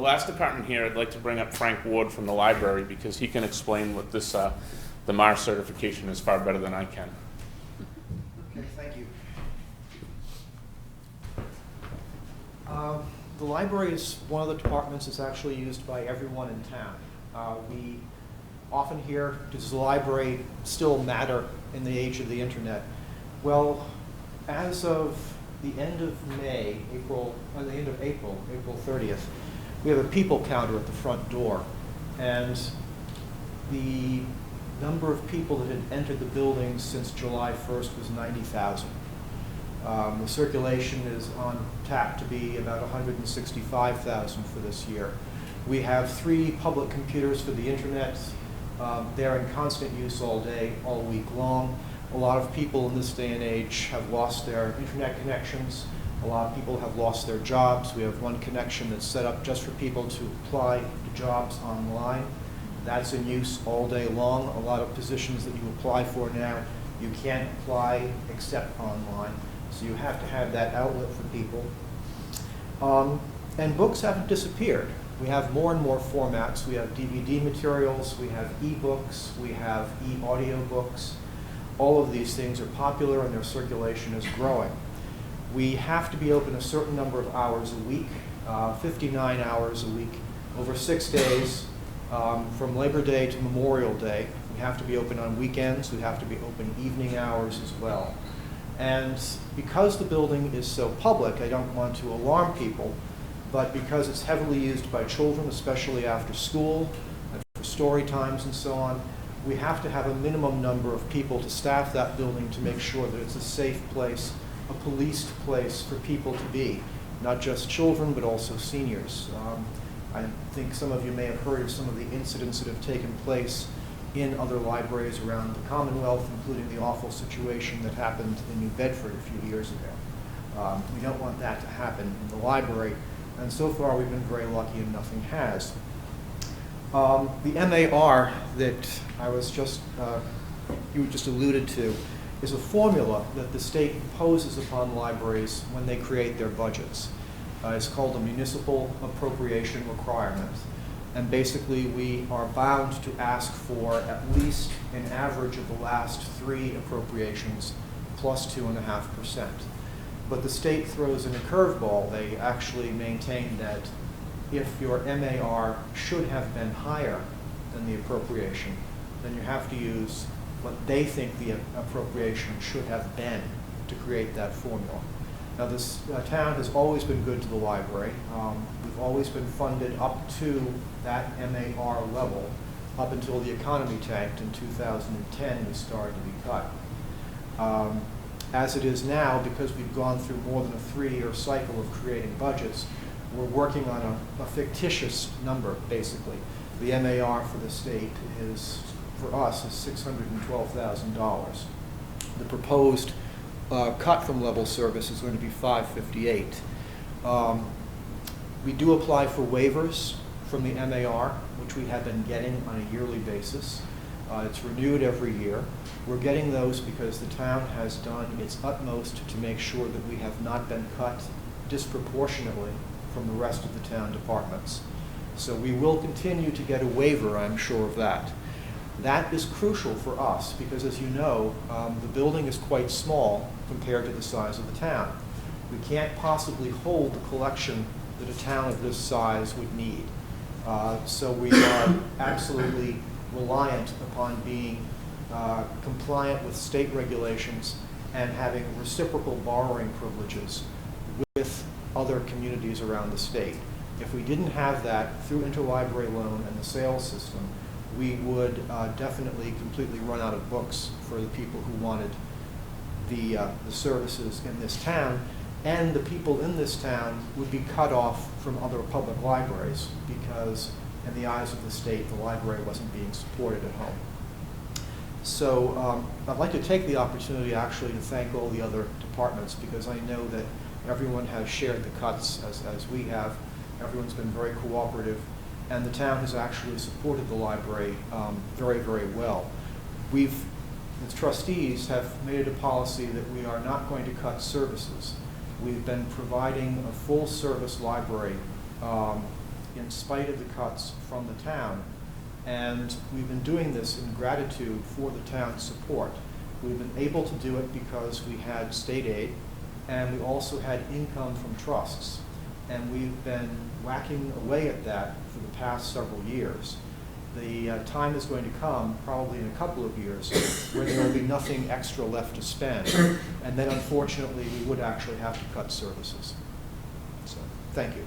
last department here, I'd like to bring up Frank Ward from the library because he can explain what this, the MAR certification is far better than I can. Okay, thank you. The library is one of the departments that's actually used by everyone in town. We often hear, does the library still matter in the age of the internet? Well, as of the end of May, April 30th, we have a people counter at the front door, and the number of people that had entered the building since July 1st was 90,000. The circulation is on tap to be about 165,000 for this year. We have 3 public computers for the internet. They're in constant use all day, all week long. A lot of people in this day and age have lost their internet connections. A lot of people have lost their jobs. We have one connection that's set up just for people to apply to jobs online. That's in use all day long. A lot of positions that you apply for now, you can't apply except online. So you have to have that outlet for people. And books haven't disappeared. We have more and more formats. We have DVD materials, we have e-books, we have e-audio books. All of these things are popular and their circulation is growing. We have to be open a certain number of hours a week, 59 hours a week, over 6 days, from Labor Day to Memorial Day. We have to be open on weekends. We have to be open evening hours as well. And because the building is so public, I don't want to alarm people, but because it's heavily used by children, especially after school, and for story times and so on, we have to have a minimum number of people to staff that building to make sure that it's a safe place, a policed place for people to be, not just children, but also seniors. I think some of you may have heard of some of the incidents that have taken place in other libraries around the Commonwealth, including the awful situation that happened in New Bedford a few years ago. We don't want that to happen in the library, and so far we've been very lucky and nothing has. The MAR that I was just, you just alluded to, is a formula that the state imposes upon libraries when they create their budgets. It's called a municipal appropriation requirement. And basically, we are bound to ask for at least an average of the last 3 appropriations plus 2.5%. But the state throws in a curveball. They actually maintain that if your MAR should have been higher than the appropriation, then you have to use what they think the appropriation should have been to create that formula. Now, this town has always been good to the library. We've always been funded up to that MAR level. Up until the economy tanked in 2010, we started to be cut. As it is now, because we've gone through more than a 3-year cycle of creating budgets, we're working on a fictitious number, basically. The MAR for the state is, for us, is $612,000. The proposed cut from level service is going to be $558,000. We do apply for waivers from the MAR, which we have been getting on a yearly basis. It's renewed every year. We're getting those because the town has done its utmost to make sure that we have not been cut disproportionately from the rest of the town departments. So we will continue to get a waiver, I'm sure of that. That is crucial for us because, as you know, the building is quite small compared to the size of the town. We can't possibly hold the collection that a town of this size would need. So we are absolutely reliant upon being compliant with state regulations and having reciprocal borrowing privileges with other communities around the state. If we didn't have that through interlibrary loan and the sales system, we would definitely completely run out of books for the people who wanted the services in this town, and the people in this town would be cut off from other public libraries because, in the eyes of the state, the library wasn't being supported at home. So I'd like to take the opportunity actually to thank all the other departments because I know that everyone has shared the cuts as we have. Everyone's been very cooperative, and the town has actually supported the library very, very well. We've, as trustees, have made it a policy that we are not going to cut services. We've been providing a full-service library in spite of the cuts from the town. And we've been doing this in gratitude for the town's support. We've been able to do it because we had state aid, and we also had income from trusts. And we've been whacking away at that for the past several years. The time is going to come, probably in a couple of years, where there will be nothing extra left to spend. And then unfortunately, we would actually have to cut services. So, thank you.